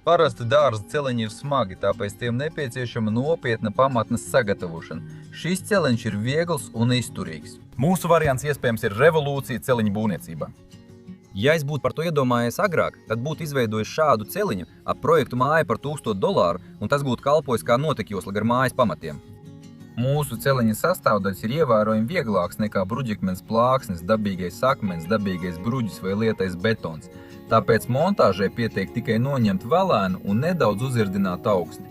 Parasti dārza celiņi ir smagi, tāpēc tiem nepieciešama nopietna pamatnes sagatavošana. Šis celiņš ir viegls un izturīgs. Mūsu variants iespējams ir revolūcija celiņu būvniecībā. Ja es būtu par to iedomājies agrāk, tad būtu izveidojis šādu celiņu ap projektu māju par $1000, un tas būtu kalpojis kā notekjosla gar mājas pamatiem. Mūsu celiņa sastāvdaļas ir ievērojami vieglāks nekā bruģikmens plāksnes, dabīgais akmens, dabīgais bruģis vai lietais betons. Tāpēc montāžai pietiek tikai noņemt velēnu un nedaudz uzirdināt augsti.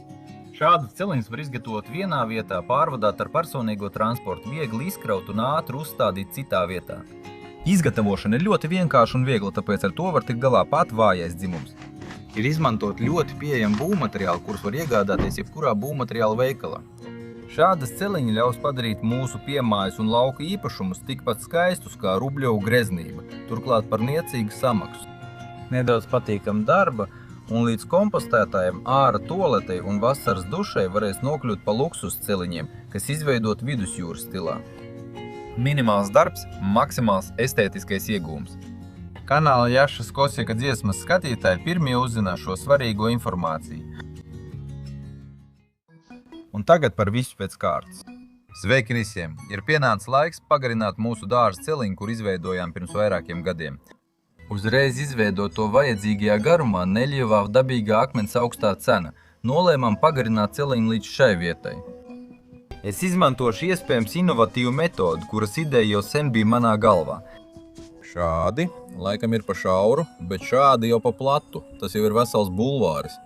Šādu celiņus var izgatavot vienā vietā, pārvadāt ar personīgo transportu, viegli izkraut un ātri uzstādīt citā vietā. Izgatavošana ir ļoti vienkārša un viegla, tāpēc ar to var tikt galā pat vājais dzimums. Ir izmantot ļoti pieejami būvmateriāli, kurus var iegādāties jebkurā būvmateriāla veikalā. Šādas celiņi ļaus padarīt mūsu piemājas un lauka īpašumus tikpat skaistus kā Rubļovu greznība, turklāt par niecīgu samaksu. Nedaudz patīkama darba, un līdz kompostētājiem, āra toaletei un vasaras dušai varēs nokļūt pa luksus celiņiem, kas izveidot vidusjūras stilā. Minimāls darbs, maksimāls estētiskais iegūms. Kanāla Jašas Kosjaka dziesmas skatītāji pirmie uzzinās šo svarīgo informāciju. Un tagad par visu pēc kārtas. Sveiki visiem! Ir pienācis laiks pagarināt mūsu dārza celiņu, kur izveidojām pirms vairākiem gadiem. Uzreiz izveidot to vajadzīgajā garumā neļievā dabīgā akmens augstā cena. Nolēmām pagarināt celiņu līdz šai vietai. Es izmantošu iespējams inovatīvu metodu, kuras ideja jau sen bija manā galvā. Šādi, laikam ir pa šauru, bet šādi jau pa platu. Tas jau ir vesels bulvāris.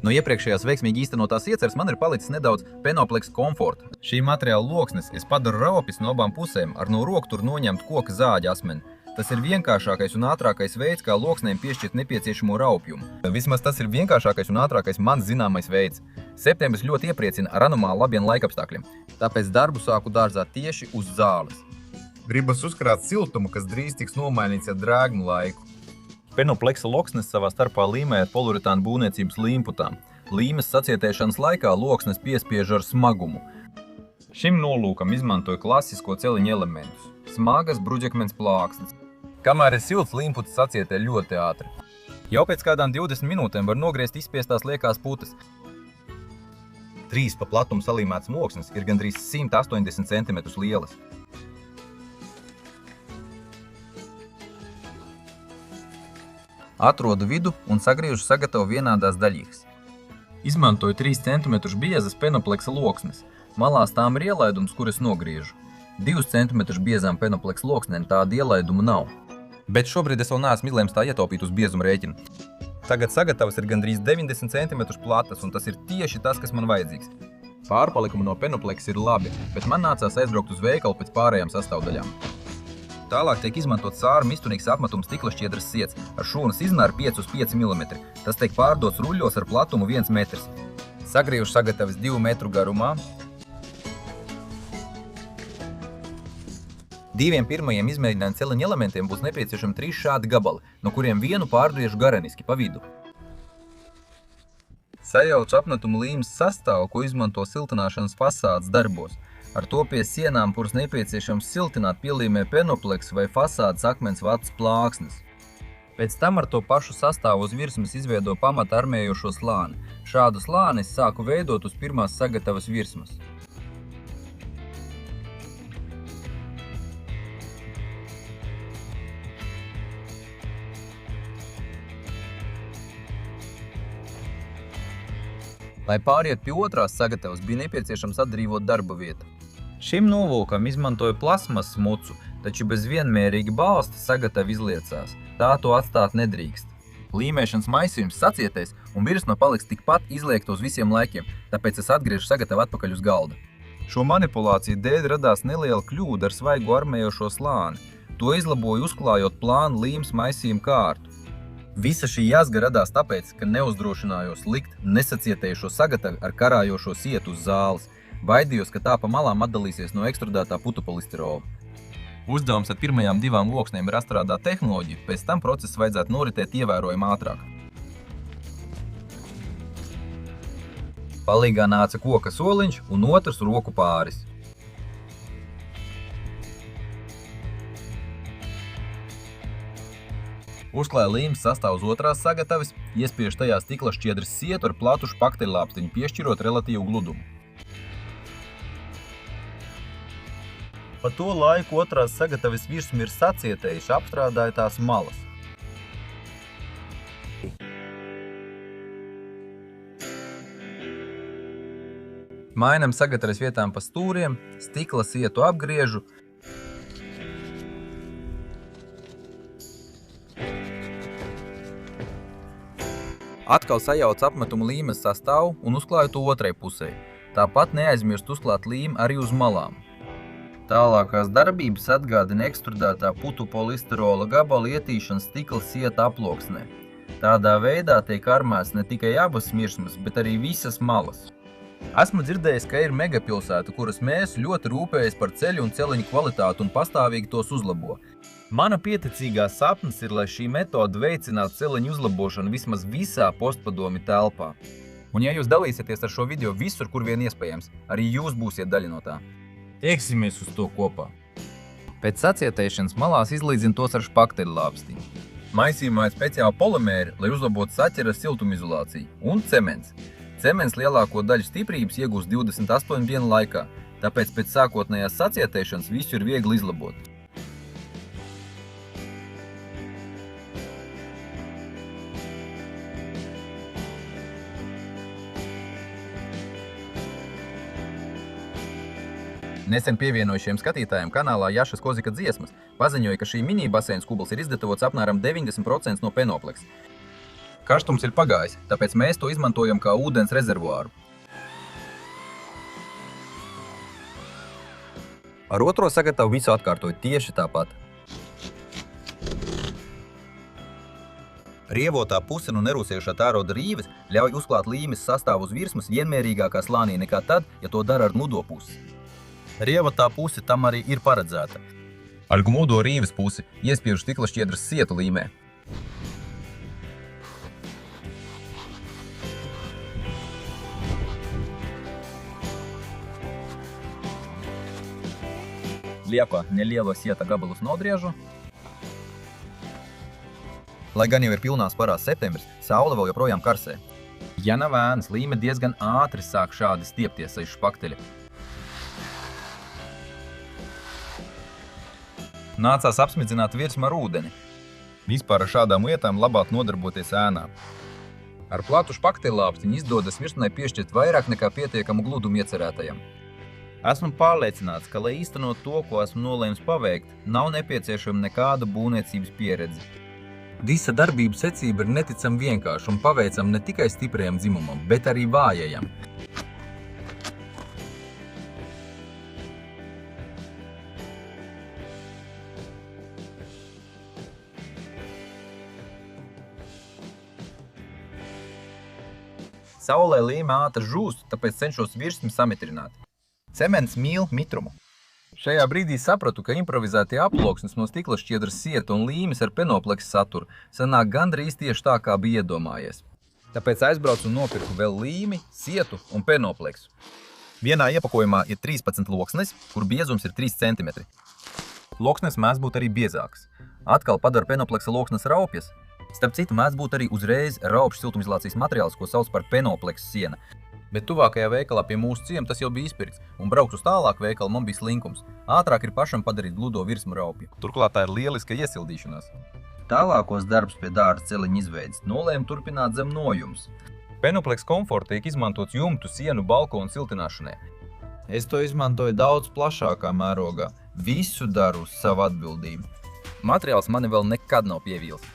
No iepriekšējās veiksmīgi īstenotās ieceres man ir palicis nedaudz Penoplex komforta. Šī materiāla loksnes es padaru raupis no abām pusēm ar no roktur noņemtu koka zāģa asmeni. Tas ir vienkāršākais un ātrākais veids, kā loksnēm piešķirt nepieciešamo raupjumu. Vismaz tas ir vienkāršākais un ātrākais man zināmais veids. Septembris ļoti iepriecina ar anomāli labiem laikapstākļiem. Tāpēc darbu sāku dārzā tieši uz zāles. Gribas uzkrāt siltumu, kas drīz tiks nomainīts ar drēgnu laiku. Penoplexa loksnes savā starpā līmē ar poliuretāna būvniecības līmputām. Līmes sacietēšanas laikā loksnes piespiež ar smagumu. Šim nolūkam izmantoju klasisko celiņu elementus. Smagas bruģakmens plāksnes. Kamēr ir silts, līmputs sacietē ļoti ātri. Jau pēc kādām 20 minūtēm var nogriezt izspiestās liekās putas. 3 pa platumu salīmētas loksnes ir gandrīz 180 cm lielas. Atrodu vidu un sagriežu sagatavu vienādās daļīgas. Izmantoju 3 cm biezas Penoplexa loksnes. Malās tām ir ielaidums, kuras nogriežu. 2 cm biezām Penoplexa loksnēm tāda ielaidumu nav. Bet šobrīd es vēl neesmu izlēms tā ietaupīt uz biezumu rēķinu. Tagad sagatavas ir gandrīz 90 cm platas, un tas ir tieši tas, kas man vajadzīgs. Pārpalikumi no Penoplexa ir labi, bet man nācās aizbraukt uz veikalu pēc pārējām sastāvdaļām. Tālāk tiek izmantot sāru mistunīgs apmetums stikla šķiedras siets ar šūnas izmēru 5 uz 5 mm. Tas tiek pārdots ruļļos ar platumu 1 metrs. Sagriežu sagatavas 2 metru garumā. 2 pirmajiem izmēģinājumu celiņa elementiem būs nepieciešami 3 šādi gabali, no kuriem vienu pārgriežu gareniski pa vidu. Sajaucu apmetumu līmes sastāvu, ko izmanto siltināšanas fasādes darbos. Ar to pie sienām, kuras nepieciešams siltināt, pielīmē Penoplex vai fasādes akmens vatas plāksnes. Pēc tam ar to pašu sastāvu uz virsmas izveido pamata armējošo slāni. Šādu slāni es sāku veidot uz pirmās sagatavas virsmas. Lai pāriet pie otrās sagatavas, bija nepieciešams atdrīvot darba vietu. Šim nolūkam izmantoju plasmas smucu, taču bez vienmērīga balsta sagatava izliecās. Tā to atstāt nedrīkst. Līmēšanas maisījums sacietēs un virsma paliks tikpat izliekta uz visiem laikiem, tāpēc es atgriežu sagatavu atpakaļ uz galda. Šo manipulāciju dēļ radās neliela kļūda ar svaigu armējošo slāni. To izlaboju uzklājot plānu līmes maisījumu kārtu. Visa šī jazga radās tāpēc, ka neuzdrošinājos likt nesacietējušo sagatavi ar karājošo sietu uz zāles. Baidījos, ka tā pa malām atdalīsies no ekstrudētā putupolistirola. Uzdevums ar pirmajām 2 loksnēm ir atstrādāt tehnoloģiju, pēc tam process vajadzētu noritēt ievērojami ātrāk. Palīgā nāca koka soliņš un otrs roku pāris. Uzklāja līmes sastāv uz otrās sagataves, iespiež tajā stikla šķiedras sietu ar platu špakteļlāpstiņu, piešķirot relatīvu gludumu. Pa to laiku otrās sagataves virsmu ir sacietējuši, apstrādāja tās malas. Mainam sagataves vietām pa stūriem, stikla sietu apgriežu. Atkal sajauc apmetumu līmes sastāvu un uzklāju to otrai pusē. Tāpat neaizmirst uzklāt līmi arī uz malām. Tālākās darbības atgādina ekstrudētā putu polisterola gabala ietīšana stikla sieta aploksnē. Tādā veidā tiek armēts ne tikai abas mirsmas, bet arī visas malas. Esmu dzirdējis, ka ir megapilsētu, kuras mēs ļoti rūpējas par ceļu un celiņu kvalitāti un pastāvīgi tos uzlabo. Mana pieticīgā sapnis ir, lai šī metode veicinātu celiņu uzlabošanu vismaz visā postpadomi telpā. Un ja jūs dalīsieties ar šo video visur, kur vien iespējams, arī jūs būsiet daļa no tā. Tieksimies uz to kopā. Pēc sacietēšanas malās izlīdzina tos ar špakteļlāpstiņu. Maisījumā ir speciāli polimēri, lai uzlabotu saķeres siltumizolāciju, un cements. Cements lielāko daļu stiprības iegūst 28 dienu laikā, tāpēc pēc sākotnējās sacietēšanas visu ir viegli izlabot. Nesen pievienojušiem skatītājiem kanālā Jašas Kozika dziesmas paziņoja, ka šī mini basēna skubals ir izgatavots apmēram 90% no Penopleks. Karstums ir pagājis, tāpēc mēs to izmantojam kā ūdens rezervuāru. Ar otro sagatavu visu atkārtoju tieši tāpat. Rievotā puse un nerūsējušā tāroda rīves ļauj uzklāt līmes sastāvu uz virsmas vienmērīgākā slānī nekā tad, ja to dara ar gludo pusi. Rievotā puse tam arī ir paredzēta. Ar gludo rīves pusi iespiežu stikla šķiedras sietu līmē. Lieko nelielo sieta gabalus nodriežu. Lai gan jau ir pilnā sparā septembris, saule vēl joprojām karsē. Ja nav ēnas, līme diezgan ātri sāk šādi stiepties aiz špakteļa. Nācās apsmidzināt virsmu ar ūdeni. Vispār ar šādām lietām labāk nodarboties ēnā. Ar platu špakteļlāpstiņu izdodas virsmai piešķirt vairāk nekā pietiekamu gludumu iecerētajam. Esmu pārliecināts, ka, lai īstenot to, ko esmu nolēmis paveikt, nav nepieciešama nekāda būvniecības pieredze. Visa darbību secība ir neticami vienkārša un paveicama ne tikai stiprajam dzimumam, bet arī vājajam. Saulē līme ātri žūst, tāpēc cenšos virsmi samitrināt. Cements mīl mitrumu. Šajā brīdī sapratu, ka improvizētie aploksnes no stikla šķiedras sieta un līmes ar Penopleks saturu sanāk gandrīz tieši tā, kā bija iedomājies. Tāpēc aizbraucu un nopirku vēl līmi, sietu un Penopleksu. Vienā iepakojumā ir 13 loksnes, kur biezums ir 3 cm. Loksnes mēdz būt arī biezākas. Atkal padara Penopleksa loksnes raupjas. Starp citu, mēdz būt arī uzreiz raupšu siltumizolācijas materiāls, ko sauc par Penopleksa siena. Bet tuvākajā veikalā pie mūsu ciema tas jau bija izpirkts, un braukt uz tālāku veikalu man bija slinkums. Ātrāk ir pašam padarīt gludo virsmu raupju. Turklāt tā ir lieliska iesildīšanās. Tālākos darbus pie dārza celiņa izveides nolēmu turpināt zem nojums. Penopleks komforta tiek izmantots jumtu, sienu, balkonu siltināšanai. Es to izmantoju daudz plašākā mērogā. Visu daru uz savu atbildību. Materiāls mani vēl nekad nav pievīlis.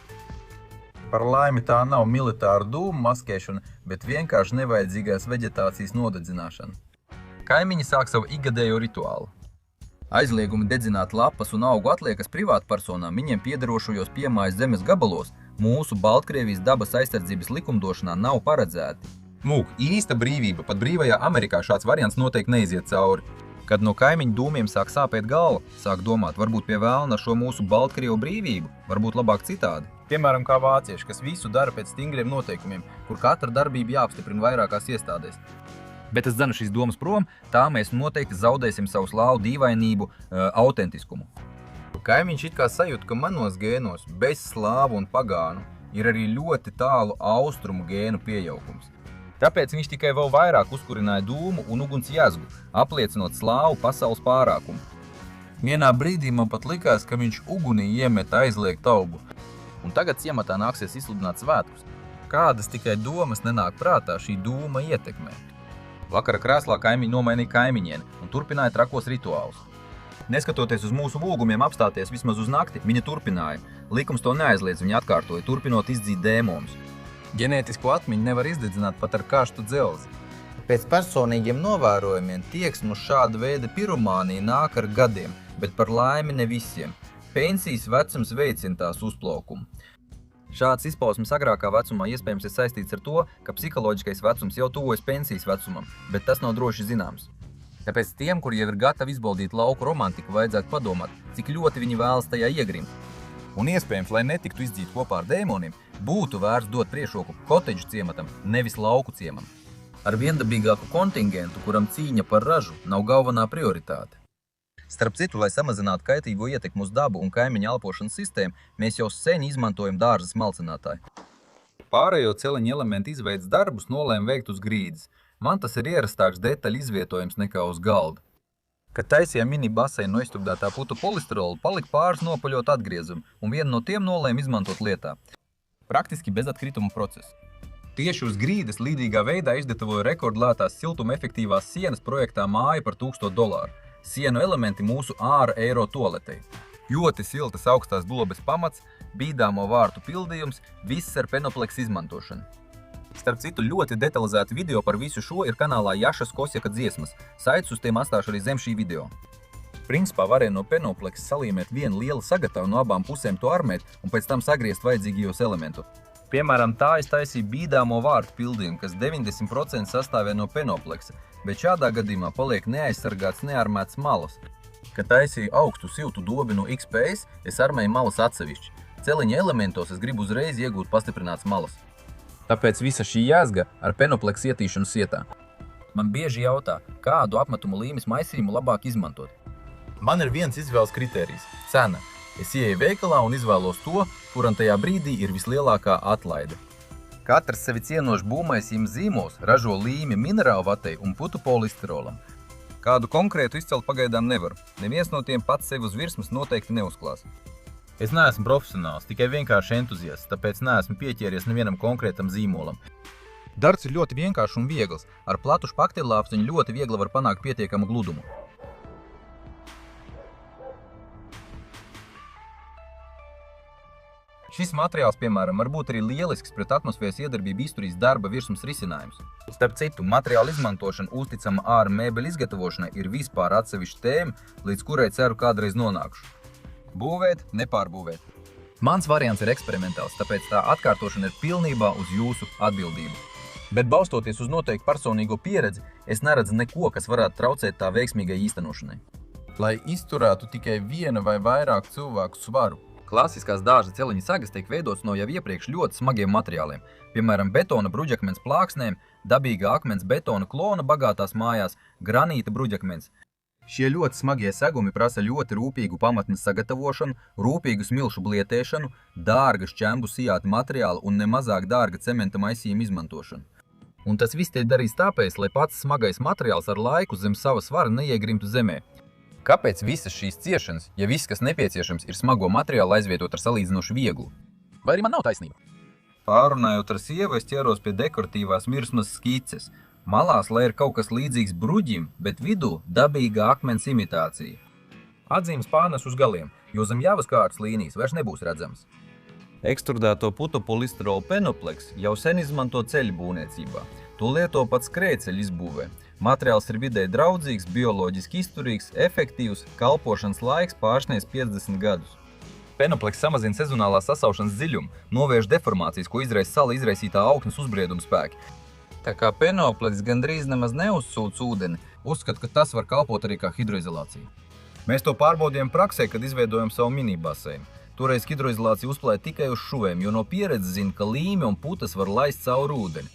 Par laimi tā nav militāra dūmu maskēšana, bet vienkārši nevajadzīgās veģetācijas nodedzināšana. Kaimiņi sāk savu ikgadējo rituālu. Aizliegumi dedzināt lapas un augu atliekas privātpersonām viņiem piederošajos piemājas zemes gabalos mūsu Baltkrievijas dabas aizsardzības likumdošanā nav paredzēti. Mūk, īsta brīvība, pat brīvajā Amerikā šāds variants noteikti neiziet cauri. Kad no kaimiņu dūmiem sāk sāpēt galva, sāk domāt, varbūt pie vēlna šo mūsu Baltkrievu brīvību, varbūt labāk citādi. Piemēram, kā vācieši, kas visu dara pēc stingriem noteikumiem, kur katra darbība jāapstiprina vairākās iestādēs. Bet es dzenu šīs domas prom, tā mēs noteikti zaudēsim savu slāvu dīvainību, autentiskumu. Kaimiņš it kā sajūt, ka manos gēnos, bez slāvu un pagānu, ir arī ļoti tālu austrumu gēnu piejaukums. Tāpēc viņš tikai vēl vairāk uzkurināja dūmu un uguns jazgu, apliecinot slāvu pasaules pārākumu. Vienā brīdī man pat likās, ka viņš ugunī iemet aizliegt augu. Un tagad ciematā nāksies izsludināt svētkus. Kādas tikai domas nenāk prātā šī dūma ietekmē. Vakara krēslā kaimiņi nomainīja kaimiņieni un turpināja trakos rituālus. Neskatoties uz mūsu lūgumiem apstāties vismaz uz nakti, viņa turpināja. Likums to neaizliedz, viņa atkārtoja, turpinot izdzīt dēmonus. Ģenētisko atmiņu nevar izdedzināt pat ar karstu dzelzi. Pēc personīgiem novērojumiem tieksme uz šāda veida piromānija nāk ar gadiem, bet par laimi ne visiem. Pensijas vecums veicina tās uzplaukumu. Šāds izpausmes agrākā vecumā iespējams ir saistīts ar to, ka psiholoģiskais vecums jau tuvojas pensijas vecumam, bet tas nav droši zināms. Tāpēc tiem, kuri jau ir gatavi izbaudīt lauku romantiku, vajadzētu padomāt, cik ļoti viņi vēlas tajā iegrimt. Un iespējams, lai netiktu izdzīt kopā ar dēmoniem, būtu vērts dot priekšroku kotedžu ciematam, nevis lauku ciemam. Ar viendabīgāku kontingentu, kuram cīņa par ražu nav galvenā prioritāte. Starp citu, lai samazinātu kaitīgo ietekmu uz dabu un kaimiņu elpošanas sistēmu, mēs jau sen izmantojam dārza smalcinātāju. Pārējo celiņu elementu izveides darbus nolēma veikt uz grīdas. Man tas ir ierastāks detaļu izvietojums nekā uz galda. Kad taisījām mini baseinu no iztubdētā putu polistirola, palika pāris nopaļot atgriezumu, un vienu no tiem nolēma izmantot lietā. Praktiski bez atkrituma procesa. Tieši uz grīdas līdīgā veidā izdetavoja rekordlētās siltuma efektīvās sienas projektā māja par $1000. Sienu elementi mūsu āra eiro toaletei. Ļoti siltas augstās dobes pamats, bīdāmo vārtu pildījums, viss ar Penopleks izmantošanu. Starp citu, ļoti detalizēti video par visu šo ir kanālā Jašas Kosjaka dziesmas. Saites uz tiem atstāšu arī zem šī video. Principā varēja no Penopleks salīmēt vienu lielu sagatavu no abām pusēm to armēt un pēc tam sagriezt vajadzīgajos elementus. Piemēram, tā es taisīju bīdāmo vārtu pildījumu, kas 90% sastāvē no Penopleksa, bet šādā gadījumā paliek neaizsargāts nearmēts malas. Kad taisīju augstu siltu dobi no XPS, es armēju malas atsevišķi. Celiņa elementos es gribu uzreiz iegūt pastiprināts malas. Tāpēc visa šī jēzga ar Penopleks ietīšanu sietā. Man bieži jautā, kādu apmetumu līmes maisījumu labāk izmantot. Man ir viens izvēles kritērijs – cena. Es ieeju veikalā un izvēlos to, kuram tajā brīdī ir vislielākā atlaide. Katrs sevi cienošs būmaisījums zīmols ražo līmi minerālu vatei un putu polistirolam. Kādu konkrētu izcelt pagaidām nevaru. Neviens no tiem pats sevi uz virsmas noteikti neuzklās. Es neesmu profesionāls, tikai vienkārši entuziasts, tāpēc neesmu pieķēries nevienam konkrētam zīmolam. Darbs ir ļoti vienkāršs un viegls. Ar platu špakteļlāpstiņu ļoti viegli var panākt pietiekamu gludumu. Šis materiāls, piemēram, var būt arī lielisks pret atmosfēras iedarbību izturīs darba virsmas risinājums. Starp citu, materiāla izmantošana uzticama āra mēbeļu izgatavošanai ir vispār atsevišķa tēma, līdz kurai ceru kādreiz nonākšu. Būvēt, nepārbūvēt. Mans variants ir eksperimentāls, tāpēc tā atkārtošana ir pilnībā uz jūsu atbildību. Bet balstoties uz noteiktu personīgo pieredzi, es neredzu neko, kas varētu traucēt tā veiksmīgai īstenošanai. Lai izturētu tikai viena vai vairāk cilvēku svaru. Klasiskās dārza celiņa sagas tiek veidotas no jau iepriekš ļoti smagiem materiāliem, piemēram, betona bruģakmens plāksnēm, dabīgā akmens betona klona bagātās mājās, granīta bruģakmens. Šie ļoti smagie segumi prasa ļoti rūpīgu pamatnes sagatavošanu, rūpīgu smilšu blietēšanu, dārga šķembu sijāta materiālu un nemazāk dārga cementa maisījuma izmantošanu. Un tas viss tiek darīts tāpēc, lai pats smagais materiāls ar laiku zem sava svara neiegrimtu zemē. Kāpēc visas šīs ciešanas, ja viss, kas nepieciešams, ir smago materiālu aizvietot ar salīdzinoši vieglu? Vai arī man nav taisnība? Pārunājot ar sievu, es ķeros pie dekoratīvās mirsmas skices. Malās, lai ir kaut kas līdzīgs bruģim, bet vidū dabīgā akmens imitācija. Atzīmes pārnes uz galiem, jo zem javas kārtas līnijas vairs nebūs redzams. Ekstrudēto putu polistirola Penopleks jau sen izmanto ceļu būvniecībā. To lieto pat skrējceļu izbūvē. Materiāls ir vidē draudzīgs, bioloģiski izturīgs, efektīvs, kalpošanas laiks pārsniedz 50 gadus. Penopleks samazina sezonālās sasaušanas dziļumu, novērš deformācijas, ko izraisa sala izraisītā augnes uzbrieduma spēki. Tā kā Penopleks gandrīz nemaz neuzsūc ūdeni, uzskat, ka tas var kalpot arī kā hidroizolācija. Mēs to pārbaudījām praksē, kad izveidojam savu mini baseinu. Toreiz hidroizolācija uzplēja tikai uz šuvēm, jo no pieredzes zina, ka līme un putas var laist cauri ūdeni.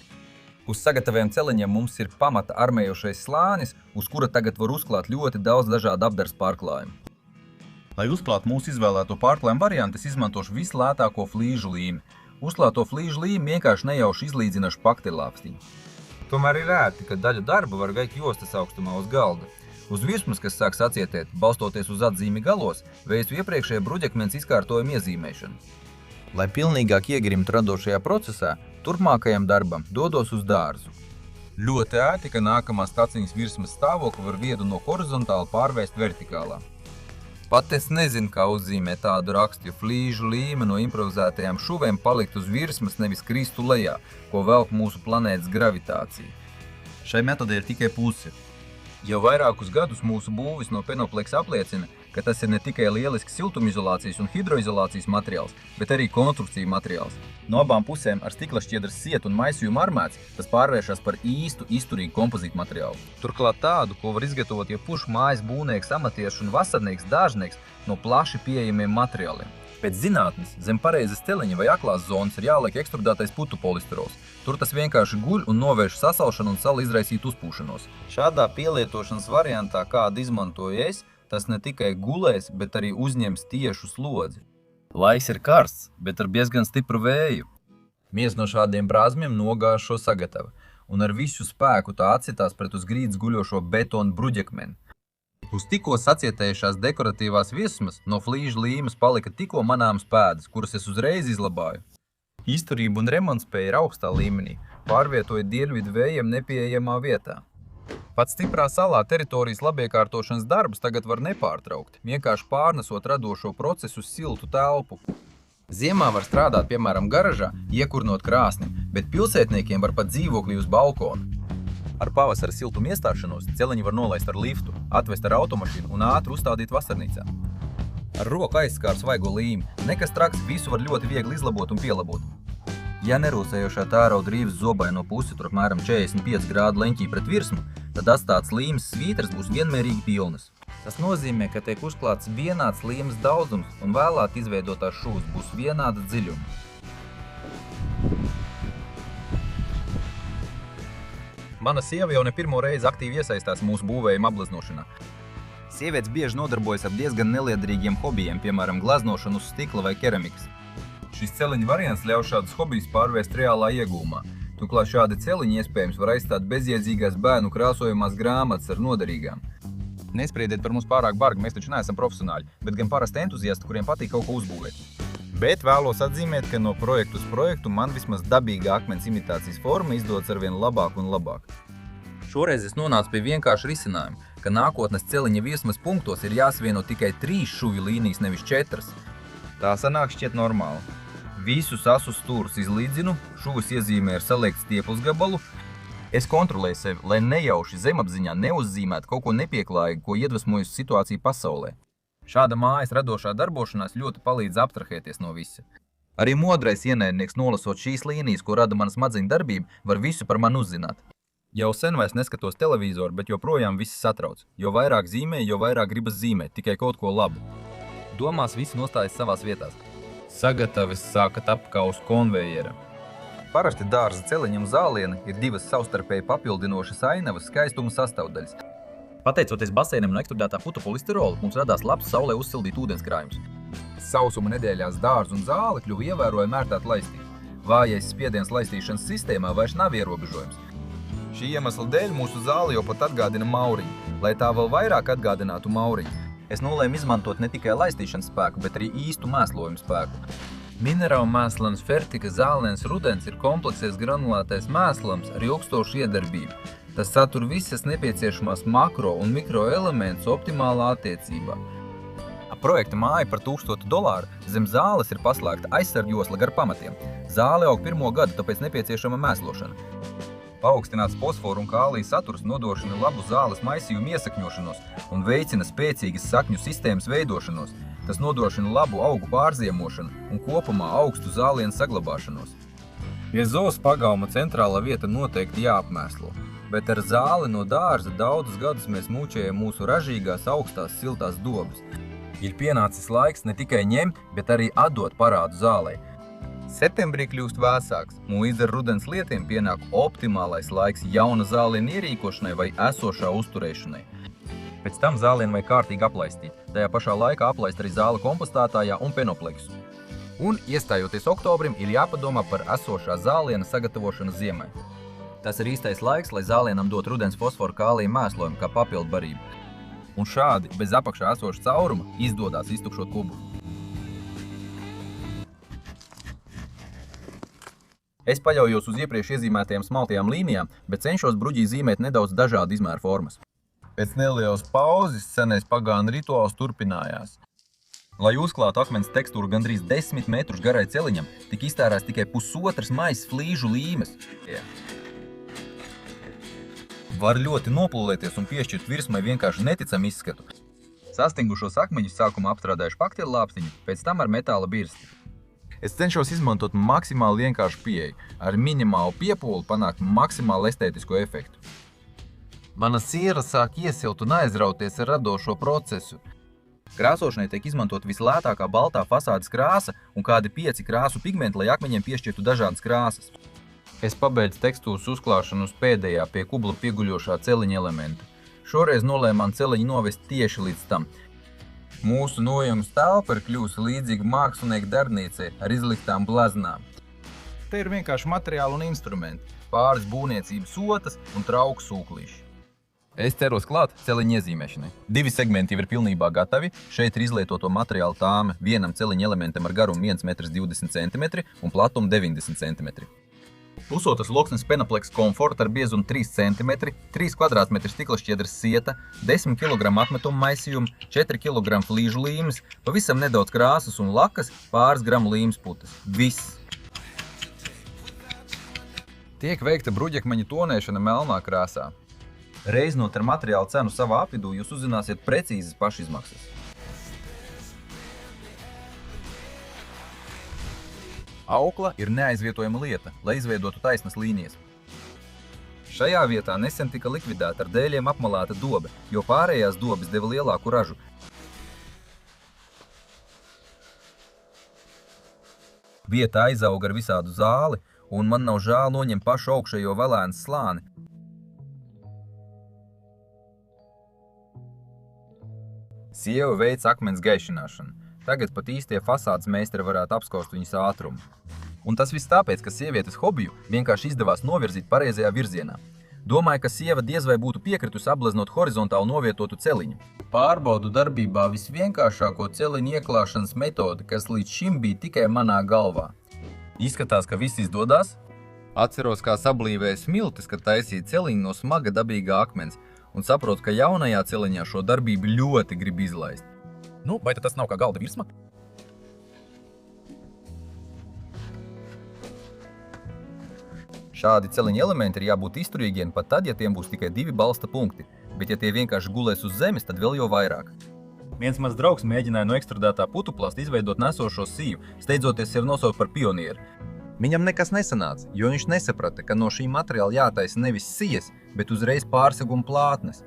Uz sagataviem celiņiem mums ir pamata armējošais slānis, uz kura tagad var uzklāt ļoti daudz dažādu apdars pārklājumu. Lai uzklātu mūsu izvēlēto pārklājumu variantu, es izmantošu vislētāko flīžu līmi. Uzklāto flīžu līmi vienkārši nejauši izlīdzināšu pakteļlāpstiņu. Tomēr ir ērti, ka daļu darba var veikt jostas augstumā uz galda. Uz virsmas, kas sāk sacietēt, balstoties uz atzīmi galos, veicu iepriekšējā bruģakmens izkārtojuma iezīmēšanu. Lai pilnīgāk iegrimtu radošajā procesā, turpmākajam darbam dodos uz dārzu. Ļoti ērti, ka nākamā staciņas virsmas stāvokli var viedu no horizontāli pārvērst vertikālā. Pat es nezinu, kā uzzīmēt tādu rakstu, jo flīžu līme no improvizētajām šuvēm palikt uz virsmas, nevis kristu lejā, ko velk mūsu planētas gravitācija. Šai metodei ir tikai puse. Jau vairākus gadus mūsu būvis no Penoplex apliecina, ka tas ir ne tikai lielisks siltumizolācijas un hidroizolācijas materiāls, bet arī konstrukcija materiāls. No abām pusēm ar stikla šķiedras sietu un maisījumu armēts, tas pārvēršas par īstu izturīgu kompozītu materiālu. Turklāt tādu, ko var izgatavot jebkurš mājas būvnieks, amatieris un vasarnieks, dārznieks no plaši pieejamiem materiāliem. Pēc zinātnes, zem pareizes teleņa vai aklās zonas ir jāliek ekstrudētais putu polisterols. Tur tas vienkārši guļ un novērš sasalšanu un sala izraisīt uzpūšanos. Šādā pielietošanas variantā, kādu izmantoju es, tas ne tikai gulēs, bet arī uzņems tiešu slodzi. Laiks ir karsts, bet ar diezgan stipru vēju. Mies no šādiem brāzmiem nogāž šo sagatavu, un ar visu spēku tā atsitās pret uz grīdas guļošo betonu bruģakmeni. Uz tikko sacietējušās dekoratīvās virsmas no flīžu līmes palika tikko manāmas pēdas, kuras es uzreiz izlabāju. Izturība un remontspēja ir augstā līmenī, pārvietoja dienvidu vējiem nepieejamā vietā. Pat stiprā salā teritorijas labiekārtošanas darbus tagad var nepārtraukt, vienkārši pārnesot radošo procesu uz siltu telpu. Ziemā var strādāt, piemēram, garažā, iekurnot krāsni, bet pilsētniekiem var pat dzīvoklī uz balkonu. Ar pavasara siltumu iestāšanos celiņu var nolaist ar liftu, atvest ar automašīnu un ātri uzstādīt vasarnīcā. Ar roku aizskārs svaigo līmi, nekas traks, visu var ļoti viegli izlabot un pielabot. Ja nerūsējošā tērauda rīves zobaino pusi tur apmēram 45 grādu leņķī pret virsmu, tad atstāts līmes svītras būs vienmērīgi pilnas. Tas nozīmē, ka tiek uzklāts vienāds līmes daudzums un vēlāk izveidotās šūs būs vienāda dziļuma. Mana sieva jau ne pirmo reizi aktīvi iesaistās mūsu būvējuma ableznošanā. Sievietes bieži nodarbojas ar diezgan neliederīgiem hobijiem, piemēram, gleznošanu uz stikla vai keramikas. Šis celiņa variants ļauj šādus hobijus pārvērst reālā iegūmā. Turklāt šādi celiņi iespējams var aizstāt bezjēdzīgās bērnu krāsojumās grāmatas ar noderīgām. Nespriediet par mums pārāk bargi, mēs taču neesam profesionāļi, bet gan parasti entuziasti, kuriem patīk kaut ko uzbūvēt. Bet vēlos atzīmēt, ka no projektu uz projektu man vismaz dabīga akmens imitācijas forma izdodas arvien labāk un labāk. Šoreiz es nonācu pie vienkārša risinājuma, ka nākotnes celiņa virsmas punktos ir jāsavieno tikai 3 šuvju līnijas, nevis 4. Tā sanāk šķiet normāli. Visus asus stūrus izlīdzinu, šuvus iezīmē ar saliektu stieples gabalu. Es kontrolēju sevi, lai nejauši zemapziņā neuzzīmētu kaut ko nepieklājīgu, ko iedvesmojusi situācija pasaulē. Šāda mājas radošā darbošanās ļoti palīdz abstrahēties no visa. Arī modrais ienaidnieks nolasot šīs līnijas, ko rada mana smadzeņu darbība, var visu par mani uzzināt. Jau sen vairs neskatos televizoru, bet joprojām viss satrauc. Jo vairāk zīmē, jo vairāk gribas zīmēt, tikai kaut ko labu. Domās visi nostājas savās vietās. Sagatavis sāka tapt kā uz konvejera. Parasti dārza celiņam zāliena ir 2 savstarpēji papildinošas ainavas skaistuma sastāvdaļas. Pateicoties baseinam no ekstrudētā putopolisterola, mums radās labs saulē uzsildīt ūdenskrājums. Sausuma nedēļās dārzu un zāli kļuva ievērojami ērtāt laistīt. Vājais spiediens laistīšanas sistēmā vairs nav ierobežojums. Šī iemesla dēļ mūsu zāli jau pat atgādina mauriņu. Lai tā vēl vairāk atgādinātu mauriņu, es nolēmu izmantot ne tikai laistīšanas spēku, bet arī īstu mēslojumu spēku. Minerālu mēslams Fertika zālens rudens ir kompleksēs granulētais mēslams ar ilgstošu iedarbību. Tas satur visas nepieciešamās makro un mikro elementus optimālā attiecībā. Projekta māja par $1000 zem zāles ir paslēgta aizsargjosla gar pamatiem. Zāle aug 1. gadu, tāpēc nepieciešama mēslošana. Paaugstināts fosforu un kālija saturs nodrošina labu zāles maisījumu iesakņošanos un veicina spēcīgas sakņu sistēmas veidošanos. Tas nodrošina labu augu pārziemošanu un kopumā augstu zālienu saglabāšanos. Pie zoos pagauma centrālā vieta noteikti jāapmēslo. Bet ar zāli no dārza daudzus gadus mēs mūčējam mūsu ražīgās, augstās, siltās dobas. Ir pienācis laiks ne tikai ņemt, bet arī atdot parādu zālei. Septembrī kļūst vēsāks, un līdz ar rudens lietiem pienāk optimālais laiks jauna zāliena ierīkošanai vai esošā uzturēšanai. Pēc tam zālienu vajag kārtīgi aplaistīt. Tajā pašā laikā aplaist arī zāli kompostētājā un penopleksu. Un, iestājoties oktobrim, ir jāpadomā par esošā zāliena sagatavošanu ziemai. Tas ir īstais laiks, lai zālienam dot rudens fosforu kālija mēslojumu kā papildu barību. Un šādi, bez apakšā esoša cauruma, izdodas iztukšot kubu. Es paļaujos uz iepriekš iezīmētajām smaltajām līnijām, bet cenšos bruģī zīmēt nedaudz dažādu izmēru formas. Pēc nelielas pauzes senais pagānu rituāls turpinājās. Lai uzklātu akmens tekstūru gandrīz 10 metrus garai celiņam, tika iztērēts tikai pusotras maisas flīžu līmes. Var ļoti noplūlēties un piešķirt virsmai vienkārši neticamu izskatu. Sastingušos akmeņus sākumā apstrādājuši pakteļu lāpstiņu, pēc tam ar metāla birsti. Es cenšos izmantot maksimāli vienkāršu pieeju, ar minimālu piepūli panākt maksimāli estētisku efektu. Mana siera sāk iesilt un aizrauties ar radošo procesu. Krāsošanai tiek izmantot vislētākā baltā fasādes krāsa un kādi 5 krāsu pigmenti, lai akmeņiem piešķirtu dažādas krāsas. Es pabeidzu tekstūras uzklāšanu uz pēdējā pie kubla pieguļošā celiņa elementa. Šoreiz nolēmām celiņu novest tieši līdz tam. Mūsu nojums telpa ir kļūsi līdzīga mākslinieku darbnīcei ar izliktām blaznām. Te ir vienkārši materiāli un instrumenti, pāris būvniecības otas un trauku sūklīši. Es ceros klāt celiņa iezīmēšanai. 2 segmenti jau ir pilnībā gatavi. Šeit ir izlietoto materiālu tāme vienam celiņa elementam ar garumu 1,20 cm un platumu 90 cm. Pusotras loksnes penopleks komforta ar biezumu 3 cm, 3 kvadrātmetri stikla šķiedras sieta, 10 kg atmetumu maisījumu, 4 kg flīžu līmes, pavisam nedaudz krāsas un lakas, pāris gramu līmes putas. Viss! Tiek veikta bruģekmeņa tonēšana melnā krāsā. Reizinot ar materiālu cenu savā apvidū, jūs uzzināsiet precīzas pašizmaksas. Aukla ir neaizvietojama lieta, lai izveidotu taisnas līnijas. Šajā vietā nesen tika likvidēta ar dēļiem apmalēta dobe, jo pārējās dobes deva lielāku ražu. Vieta aizauga ar visādu zāli, un man nav žēl noņemt pašu augšējo velēnas slāni. Sieva veic akmens gaišināšanu. Tagad pat īstie fasādes meistari varētu apskaust viņas ātrumu. Un tas viss tāpēc, ka sievietes hobiju vienkārši izdevās novirzīt pareizajā virzienā. Domāju, ka sieva diez vai būtu piekritusi apgleznot horizontāli novietotu celiņu. Pārbaudu darbībā visvienkāršāko celiņu ieklāšanas metodi, kas līdz šim bija tikai manā galvā. Izskatās, ka viss izdodās. Atceros, kā sablīvēja smiltis, kad taisīja celiņu no smaga dabīgā akmens, un saprotu, ka jaunajā celiņā šo darbību ļoti grib izlaist. Nu, vai tad tas nav kā galda virsma? Šādi celiņa elementi ir jābūt izturīgiem pat tad, ja tiem būs tikai 2 balsta punkti, bet ja tie vienkārši gulēs uz zemes, tad vēl jau vairāk. Viens mans draugs mēģināja no ekstrudētā putuplasta izveidot nesošo sīvu, steidzoties sevi nosaukt par pionieru. Viņam nekas nesanāca, jo viņš nesaprata, ka no šī materiāla jātaisa nevis sijas, bet uzreiz pārseguma plātnes.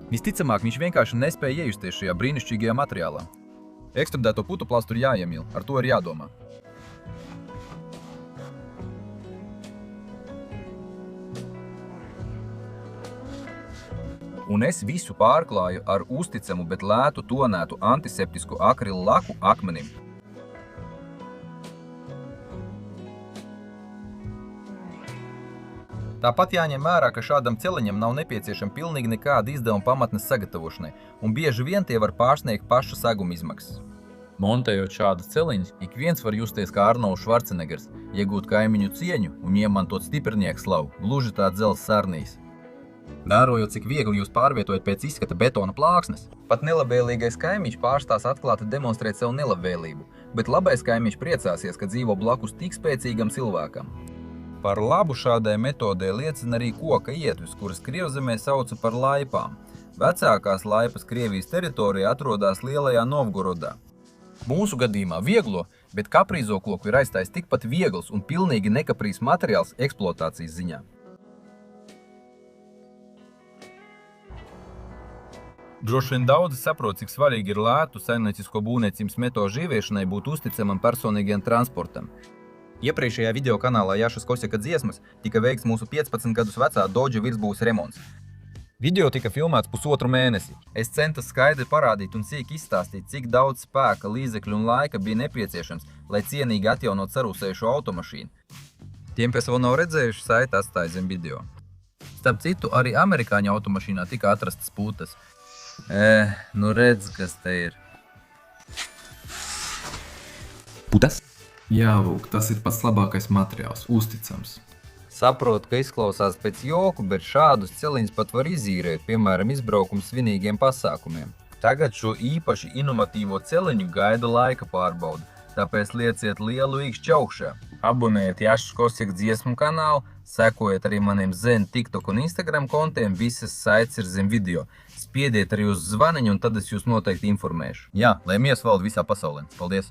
Visticamāk, viņš vienkārši nespēja iejusties šajā brīnišķīgajā materiālā. Ekstrudēto putuplastu ir jāiemīl, ar to ir jādomā. Un es visu pārklāju ar uzticamu, bet lētu tonētu antiseptisku akrilu laku akmenim. Tāpat jāņem vērā, ka šādam celiņam nav nepieciešama pilnīgi nekāda izdevuma pamatnes sagatavošanai, un bieži vien tie var pārsniegt pašu seguma izmaksas. Montējot šādus celiņus, ik viens var justies kā Arnolds Švarcenegers, iegūt kaimiņu cieņu un iemantot stiprnieku slavu, gluži tā dzelzs sarnīs. Vērojot, cik viegli jūs pārvietojat pēc izskata betona plāksnes, pat nelabvēlīgais kaimiņš pārstās atklāti demonstrēt savu nelabvēlību, bet labais kaimiņš priecāsies, ka dzīvo blakus tik spēcīgam cilvēkam. Par labu šādai metodē liecina arī koka ietvis, kuras Krievzemē sauca par laipām. Vecākās laipas Krievijas teritorijā atrodas Lielajā Novgorodā. Mūsu gadījumā vieglo, bet kaprīzo koku ir aizstājis tikpat viegls un pilnīgi nekaprīs materiāls eksploatācijas ziņā. Droši vien daudzi saprot, cik svarīgi ir lētu saimniecisko būvniecības metožu ieviešanai būt uzticamam personīgiem transportam. Iepriekšējā video kanālā Jašas Kosjaka dziesmas tika veikts mūsu 15 gadus vecā Dodža virsbūves remonts. Video tika filmēts 1,5 mēnesi. Es centos skaidri parādīt un sīk izstāstīt, cik daudz spēka, līdzekļu un laika bija nepieciešams, lai cienīgi atjaunot sarūsējušo automašīnu. Tiem, kas vēl nav redzējuši, saiti atstāja zem video. Starp citu, arī amerikāņu automašīnā tika atrastas putas. Nu redz, kas te ir. Putas? Jā, lūk, tas ir pats labākais materiāls, uzticams. Saprotu, ka izklausās pēc joku, bet šādus celiņus pat var izīrēt, piemēram, izbraukums svinīgiem pasākumiem. Tagad šo īpaši inovatīvo celiņu gaida laika pārbauda, tāpēc lieciet lielu īkšķi augšā. Abonējiet Jašs Kosjek dziesmu kanālu, sekojiet arī maniem Zen, TikTok un Instagram kontiem, visas saites ir zem video. Spiediet arī uz zvaniņu un tad es jūs noteikti informēšu. Jā, lai mies valda visā pasaulē. Paldies!